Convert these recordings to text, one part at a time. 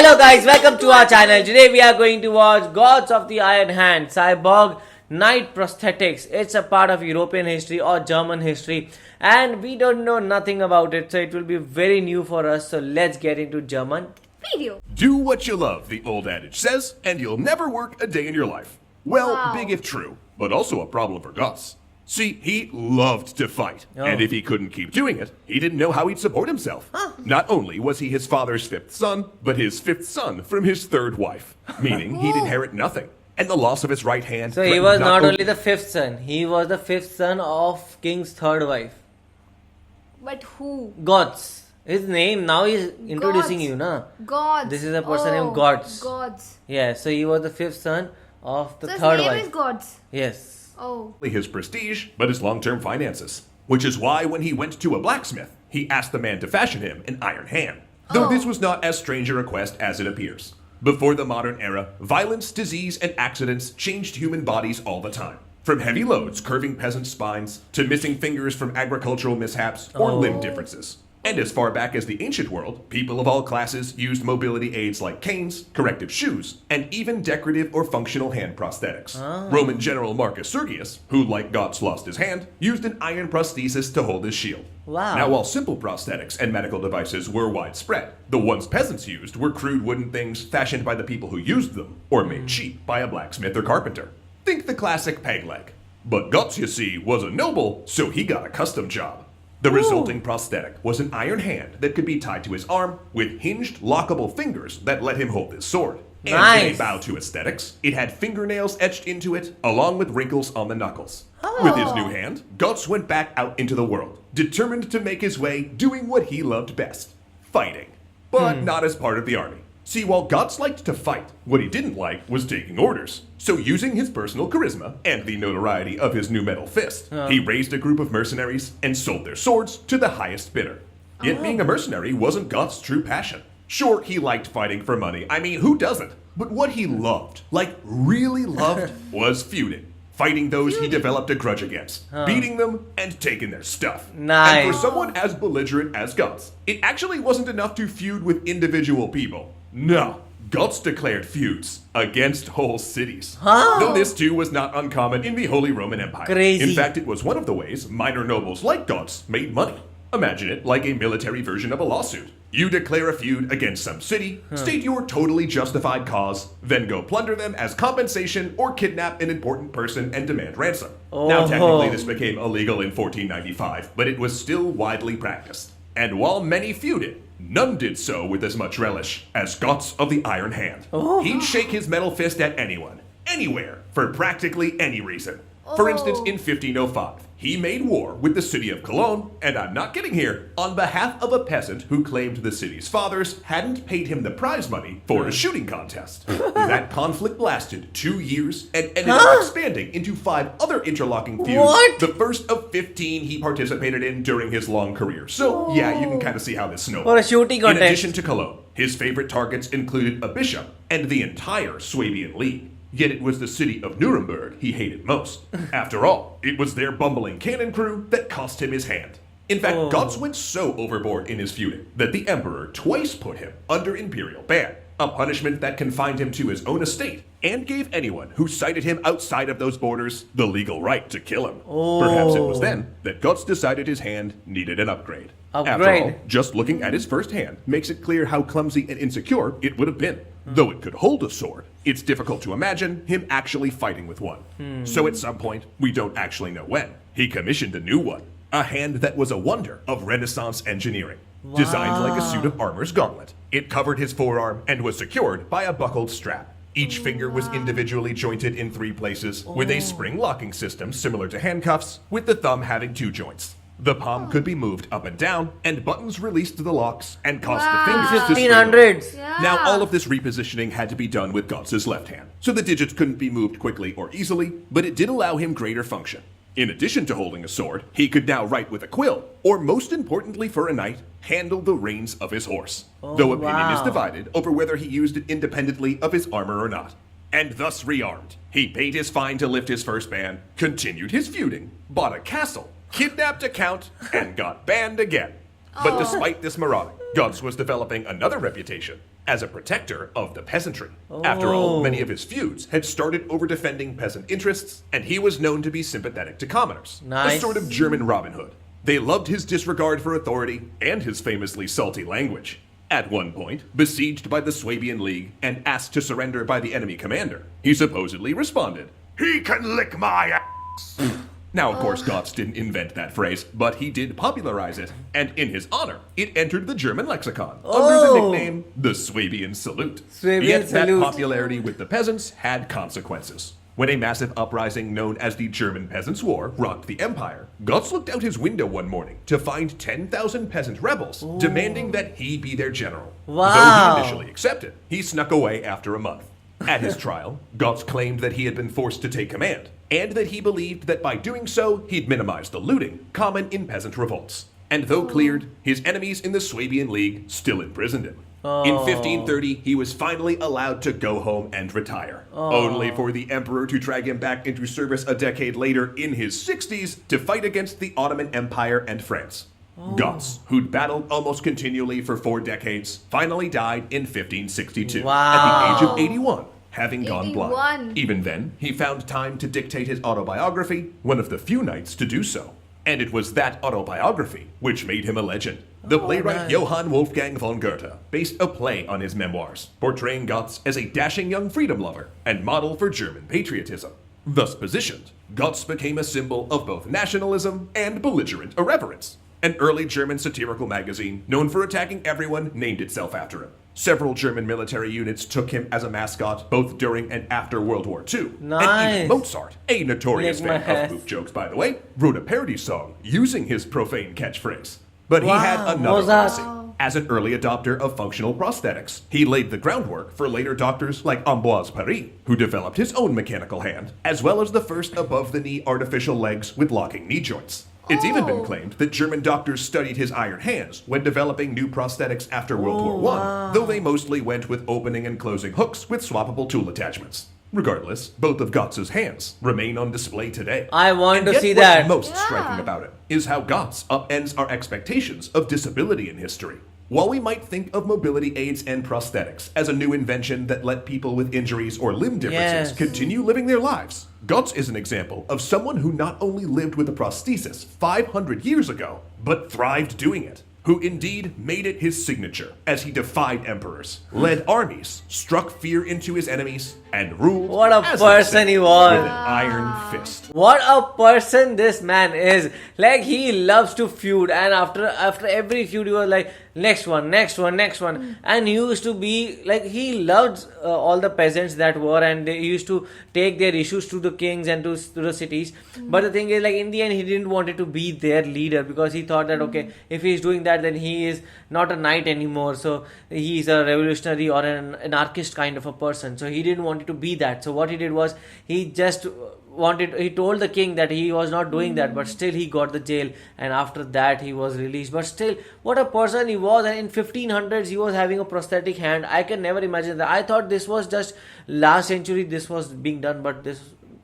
Hello guys, welcome to our channel. Today we are going to watch Gods of the Iron Hand, Cyborg Knight Prosthetics. It's a part of European history or German history and we don't know nothing about it, so it will be very new for us. So let's get into German video. Do what you love, the old adage says, and you'll never work a day in your life. Well, Wow. big if true, but also a problem for Götz. See, he loved to fight, and if he couldn't keep doing it, he didn't know how he'd support himself. Not only was he his father's fifth son, but his fifth son from his third wife, meaning he'd inherit nothing. And the loss of his right hand... So he was not only the fifth son, he was the fifth son of king's third wife. But who? Götz. His name, now he's introducing Götz. you, na? Götz. This is a person named Götz. Götz. Yeah, so he was the fifth son of the So his third name wife. is Götz. Yes. Oh. his prestige, but his long-term finances. Which is why when he went to a blacksmith, he asked the man to fashion him an iron hand. Though this was not as strange a request as it appears. Before the modern era, violence, disease, and accidents changed human bodies all the time. From heavy loads curving peasant spines, to missing fingers from agricultural mishaps, or limb differences. And as far back as the ancient world, people of all classes used mobility aids like canes, corrective shoes, and even decorative or functional hand prosthetics. Roman general Marcus Sergius, who like Götz lost his hand, used an iron prosthesis to hold his shield. Wow. Now while simple prosthetics and medical devices were widespread, the ones peasants used were crude wooden things fashioned by the people who used them, or made cheap by a blacksmith or carpenter. Think the classic peg leg. But Götz, you see, was a noble, so he got a custom job. The resulting prosthetic was an iron hand that could be tied to his arm with hinged, lockable fingers that let him hold his sword. And in a bow to aesthetics, it had fingernails etched into it, along with wrinkles on the knuckles. With his new hand, Götz went back out into the world, determined to make his way doing what he loved best, fighting. But not as part of the army. See, while Götz liked to fight, what he didn't like was taking orders. So using his personal charisma and the notoriety of his new metal fist, he raised a group of mercenaries and sold their swords to the highest bidder. Yet being a mercenary wasn't Götz's true passion. Sure, he liked fighting for money. I mean, who doesn't? But what he loved, like really loved, was feuding. Fighting those he developed a grudge against, beating them, and taking their stuff. Nice. And for someone as belligerent as Götz, it actually wasn't enough to feud with individual people. No, Götz declared feuds against whole cities. Though this too was not uncommon in the Holy Roman Empire. Crazy. In fact, it was one of the ways minor nobles like Götz made money. Imagine it like a military version of a lawsuit. You declare a feud against some city, state your totally justified cause, then go plunder them as compensation or kidnap an important person and demand ransom. Now technically this became illegal in 1495, but it was still widely practiced. And while many feuded, none did so with as much relish as Götz of the Iron Hand. He'd shake his metal fist at anyone, anywhere, for practically any reason. For instance, in 1505, he made war with the city of Cologne, and I'm not kidding here, on behalf of a peasant who claimed the city's fathers hadn't paid him the prize money for a shooting contest. That conflict lasted 2 years and ended up expanding into 5 other interlocking feuds, What? the first of 15 he participated in during his long career. So yeah, you can kind of see how this snowballed. For a shooting In contest. addition to Cologne, his favorite targets included a bishop and the entire Swabian League. Yet it was the city of Nuremberg he hated most. After all, it was their bumbling cannon crew that cost him his hand. In fact, Götz went so overboard in his feuding that the emperor twice put him under imperial ban, a punishment that confined him to his own estate and gave anyone who cited him outside of those borders the legal right to kill him. Perhaps it was then that Götz decided his hand needed an upgrade. After all, just looking at his first hand makes it clear how clumsy and insecure it would have been. Though it could hold a sword, it's difficult to imagine him actually fighting with one. So at some point, we don't actually know when, he commissioned a new one. A hand that was a wonder of Renaissance engineering. Designed like a suit of armor's gauntlet. It covered his forearm and was secured by a buckled strap. Each finger was individually jointed in 3 places, with a spring locking system similar to handcuffs, with the thumb having 2 joints. The palm could be moved up and down, and buttons released the locks and caused the fingers to spring. 1500s. Now, all of this repositioning had to be done with Götz's left hand, so the digits couldn't be moved quickly or easily, but it did allow him greater function. In addition to holding a sword, he could now write with a quill, or most importantly for a knight, handle the reins of his horse. Though opinion is divided over whether he used it independently of his armor or not. And thus rearmed, he paid his fine to lift his first ban, continued his feuding, bought a castle, kidnapped a count, and got banned again. But despite this marauding, Götz was developing another reputation as a protector of the peasantry. After all, many of his feuds had started over defending peasant interests, and he was known to be sympathetic to commoners. Nice. A sort of German Robin Hood. They loved his disregard for authority and his famously salty language. At one point, besieged by the Swabian League and asked to surrender by the enemy commander, he supposedly responded, "He can lick my ass." Now, of course, Götz didn't invent that phrase, but he did popularize it, and in his honor, it entered the German lexicon under the nickname the Swabian Salute. Swabian Yet that Salute. popularity with the peasants had consequences. When a massive uprising known as the German Peasants' War rocked the empire, Götz looked out his window one morning to find 10,000 peasant rebels demanding that he be their general. Wow. Though he initially accepted, he snuck away after a month. At his trial, Götz claimed that he had been forced to take command, and that he believed that by doing so, he'd minimize the looting common in peasant revolts. And though cleared, his enemies in the Swabian League still imprisoned him. In 1530, he was finally allowed to go home and retire, only for the emperor to drag him back into service a decade later in his 60s to fight against the Ottoman Empire and France. Götz, who'd battled almost continually for 4 decades, finally died in 1562 at the age of 81, having gone blind. 81. Even then, he found time to dictate his autobiography, one of the few knights to do so. And it was that autobiography which made him a legend. The playwright nice. Johann Wolfgang von Goethe based a play on his memoirs, portraying Götz as a dashing young freedom lover and model for German patriotism. Thus positioned, Götz became a symbol of both nationalism and belligerent irreverence. An early German satirical magazine, known for attacking everyone, named itself after him. Several German military units took him as a mascot both during and after World War II. Nice. And even Mozart, a notorious Lick my fan ass. of poof jokes by the way, wrote a parody song using his profane catchphrase. But he had Wow, another Mozart. legacy. As an early adopter of functional prosthetics, he laid the groundwork for later doctors like Ambroise Paré, who developed his own mechanical hand, as well as the first above-the-knee artificial legs with locking knee joints. It's even been claimed that German doctors studied his iron hands when developing new prosthetics after World War I, though they mostly went with opening and closing hooks with swappable tool attachments. Regardless, both of Götz's hands remain on display today. I want And to yet see what's that. most striking about it is how Götz upends our expectations of disability in history. While we might think of mobility aids and prosthetics as a new invention that let people with injuries or limb differences Yes. continue living their lives, Götz is an example of someone who not only lived with a prosthesis 500 years ago, but thrived doing it. Who indeed made it his signature as he defied emperors, led armies, struck fear into his enemies, and ruled What a as person said, he was. with an iron fist. What a person this man is. Like, he loves to feud, and after every feud he was like, next one. And he used to be like, he loved all the peasants that were, and they used to take their issues to the kings and to the cities. But the thing is, like, in the end he didn't want it to be their leader, because he thought that okay, if he's doing that, then he is not a knight anymore, so he is a revolutionary or an anarchist kind of a person. So he didn't want it to be that. So what he did was, he told the king that he was not doing that, but still he got the jail, and after that he was released. But still, what a person he was. And in 1500s he was having a prosthetic hand. I can never imagine that. I thought this was just last century this was being done, but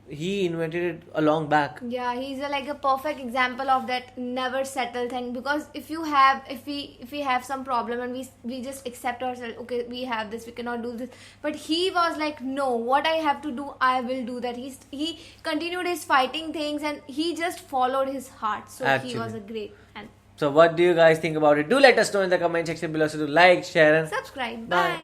he invented it a long back. Yeah, he's like a perfect example of that never settle thing. Because if we have some problem and we just accept ourselves, okay, we have this, we cannot do this. But he was like, no, what I have to do, I will do that. He continued his fighting things, and he just followed his heart. So Actually. he was a great man. So what do you guys think about it? Do let us know in the comment section below. So do like, share, and Subscribe. Bye. Bye.